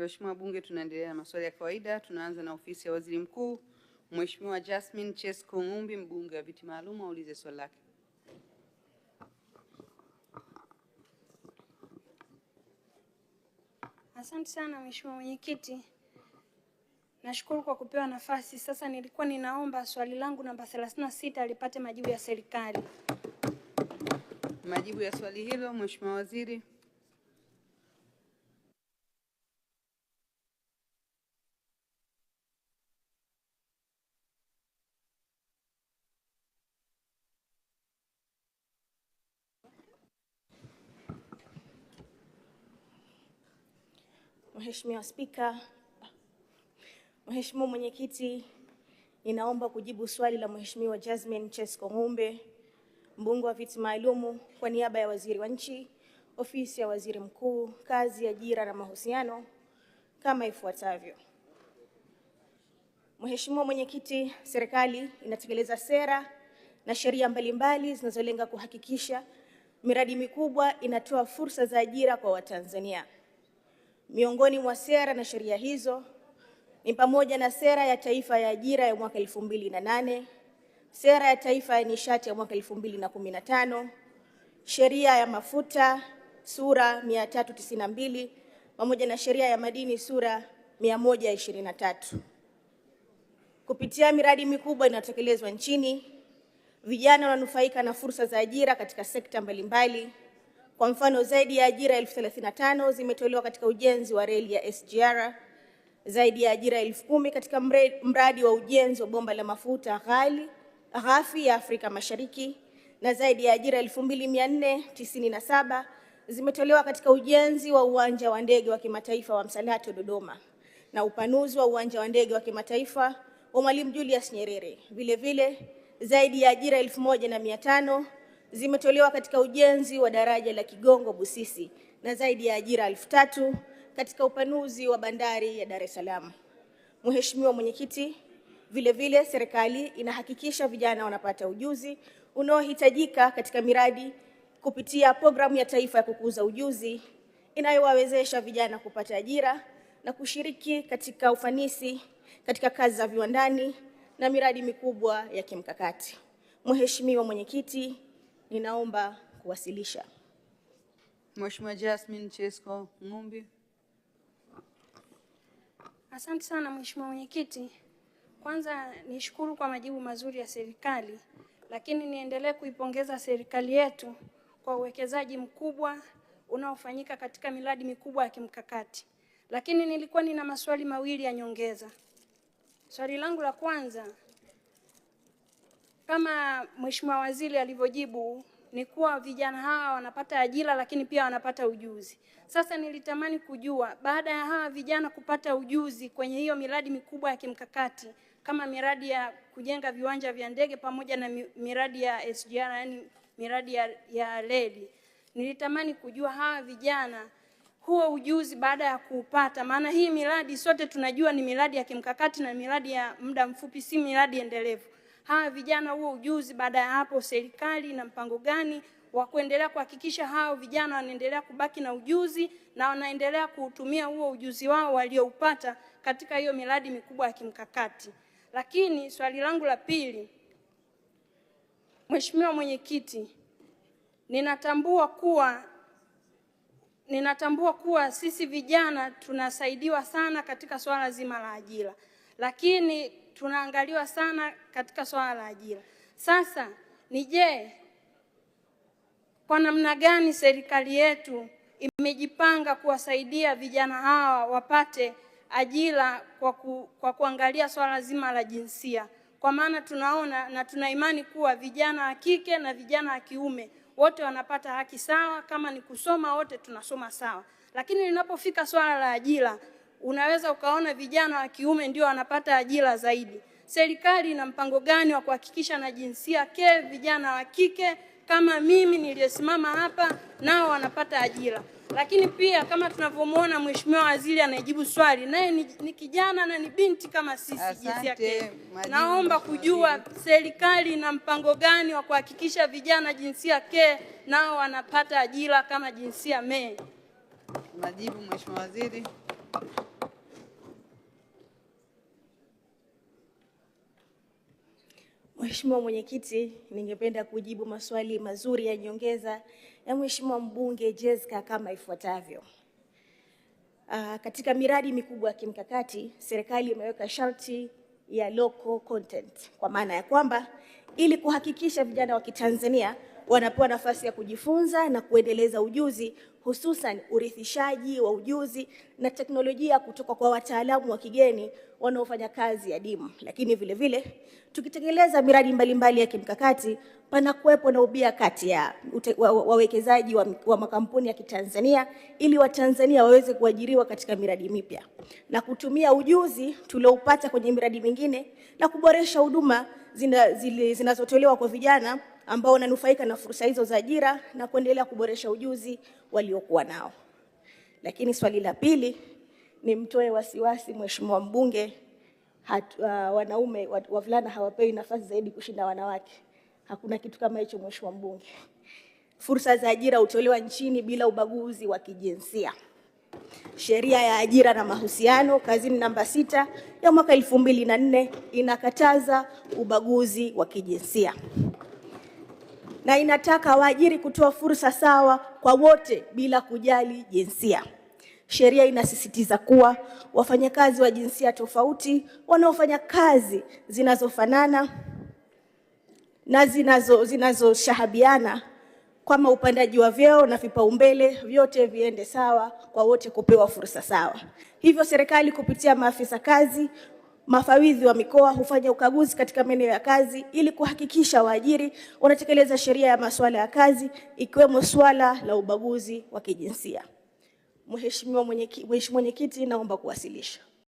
Mheshimiwa Bunge, tunaendelea na maswali ya kawaida. Tunaanza na ofisi ya Waziri Mkuu. Mheshimiwa Jasmine Chesko Ngumbi, mbunge wa viti maalum, aulize swali lake. Asante sana Mheshimiwa Mwenyekiti. Nashukuru kwa kupewa nafasi. Sasa nilikuwa ninaomba swali langu namba 36 lipate majibu ya serikali. Majibu ya swali hilo, Mheshimiwa Waziri. Mheshimiwa Spika, Mheshimiwa Mwenyekiti, ninaomba kujibu swali la Mheshimiwa Jasmine Chesko Ngumbi, mbunge wa viti maalum, kwa niaba ya Waziri wa Nchi, Ofisi ya Waziri Mkuu, Kazi, Ajira na Mahusiano, kama ifuatavyo. Mheshimiwa Mwenyekiti, serikali inatekeleza sera na sheria mbalimbali zinazolenga kuhakikisha miradi mikubwa inatoa fursa za ajira kwa Watanzania. Miongoni mwa sera na sheria hizo ni pamoja na Sera ya Taifa ya Ajira ya mwaka 2008, Sera ya Taifa ya Nishati ya mwaka 2015, Sheria ya Mafuta sura 392 pamoja na Sheria ya Madini sura 123. Kupitia miradi mikubwa inayotekelezwa nchini, vijana wananufaika na fursa za ajira katika sekta mbalimbali. Kwa mfano, zaidi ya ajira 35,000 zimetolewa katika ujenzi wa reli ya SGR, zaidi ya ajira 10,000 katika mradi wa ujenzi wa bomba la mafuta ghafi ya Afrika Mashariki, na zaidi ya ajira 2,497 zimetolewa katika ujenzi wa uwanja wa ndege wa kimataifa wa Msalato Dodoma na upanuzi wa uwanja wa ndege wa kimataifa wa Mwalimu Julius Nyerere. Vile vile, zaidi ya ajira 1,500 zimetolewa katika ujenzi wa daraja la Kigongo Busisi na zaidi ya ajira 3,000 katika upanuzi wa bandari ya Dar es Salaam. Mheshimiwa Mwenyekiti, vile vile serikali inahakikisha vijana wanapata ujuzi unaohitajika katika miradi kupitia programu ya taifa ya kukuza ujuzi inayowawezesha vijana kupata ajira na kushiriki katika ufanisi katika kazi za viwandani na miradi mikubwa ya kimkakati. Mheshimiwa Mwenyekiti, ninaomba kuwasilisha. Mheshimiwa Jasmine Chesko Ngumbi. Asante sana Mheshimiwa Mwenyekiti. Kwanza nishukuru kwa majibu mazuri ya serikali, lakini niendelee kuipongeza serikali yetu kwa uwekezaji mkubwa unaofanyika katika miradi mikubwa ya kimkakati. Lakini nilikuwa nina maswali mawili ya nyongeza. Swali langu la kwanza, kama Mheshimiwa Waziri alivyojibu, ni kuwa vijana hawa wanapata ajira lakini pia wanapata ujuzi. Sasa nilitamani kujua, baada ya hawa vijana kupata ujuzi kwenye hiyo miradi mikubwa ya kimkakati kama miradi ya kujenga viwanja vya ndege pamoja na miradi ya SGR, yani miradi ya reli, nilitamani kujua hawa vijana huo ujuzi baada ya kuupata, maana hii miradi sote tunajua ni miradi ya kimkakati na miradi ya muda mfupi, si miradi endelevu. Hawa vijana huo ujuzi baada ya hapo, serikali na mpango gani wa kuendelea kuhakikisha hao vijana wanaendelea kubaki na ujuzi na wanaendelea kuutumia huo ujuzi wao walioupata katika hiyo miradi mikubwa ya kimkakati? Lakini swali langu la pili, Mheshimiwa Mwenyekiti, ninatambua kuwa sisi vijana tunasaidiwa sana katika swala zima la ajira, lakini tunaangaliwa sana katika swala la ajira. Sasa je, kwa namna gani serikali yetu imejipanga kuwasaidia vijana hawa wapate ajira kwa kuangalia swala zima la jinsia? Kwa maana tunaona na tuna imani kuwa vijana wa kike na vijana wa kiume wote wanapata haki sawa, kama ni kusoma wote tunasoma sawa. Lakini linapofika swala la ajira, unaweza ukaona vijana wa kiume ndio wanapata ajira zaidi. Serikali ina mpango gani wa kuhakikisha na jinsia ke vijana wa kike kama mimi niliyesimama hapa nao wanapata ajira? Lakini pia kama tunavyomuona Mheshimiwa Waziri anajibu swali, naye ni kijana na ni binti kama sisi jinsia ke. Naomba kujua serikali ina mpango gani wa kuhakikisha vijana jinsia ke nao wanapata ajira kama jinsia me. Majibu Mheshimiwa Waziri. Mheshimiwa Mwenyekiti, ningependa kujibu maswali mazuri ya nyongeza ya Mheshimiwa mbunge Jessica kama ifuatavyo. Katika miradi mikubwa ya kimkakati, serikali imeweka sharti ya local content, kwa maana ya kwamba ili kuhakikisha vijana wa Kitanzania wanapewa nafasi ya kujifunza na kuendeleza ujuzi, hususan urithishaji wa ujuzi na teknolojia kutoka kwa wataalamu wa kigeni wanaofanya kazi adimu. Lakini vile vile tukitekeleza miradi mbalimbali ya kimkakati, panakuwepo na ubia kati ya wawekezaji wa makampuni ya Kitanzania ili Watanzania waweze kuajiriwa katika miradi mipya na kutumia ujuzi tulioupata kwenye miradi mingine na kuboresha huduma zinazotolewa kwa vijana ambao wananufaika na fursa hizo za ajira na kuendelea kuboresha ujuzi waliokuwa nao. Lakini swali la pili, ni mtoe wasiwasi Mheshimiwa mbunge, wanaume wavulana hawapewi nafasi zaidi kushinda wanawake. Hakuna kitu kama hicho Mheshimiwa mbunge. Fursa za ajira hutolewa nchini bila ubaguzi wa kijinsia. Sheria ya ajira na mahusiano kazini namba 6 ya mwaka 2004 inakataza ubaguzi wa kijinsia na inataka waajiri kutoa fursa sawa kwa wote bila kujali jinsia. Sheria inasisitiza kuwa wafanyakazi wa jinsia tofauti wanaofanya kazi zinazofanana na zinazoshahabiana kama upandaji wa vyeo na vipaumbele vyote viende sawa kwa wote kupewa fursa sawa. Hivyo serikali kupitia maafisa kazi, mafawidhi wa mikoa hufanya ukaguzi katika maeneo ya kazi ili kuhakikisha waajiri wanatekeleza sheria ya masuala ya kazi ikiwemo swala la ubaguzi wa kijinsia. Mheshimiwa Mwenyekiti, naomba kuwasilisha.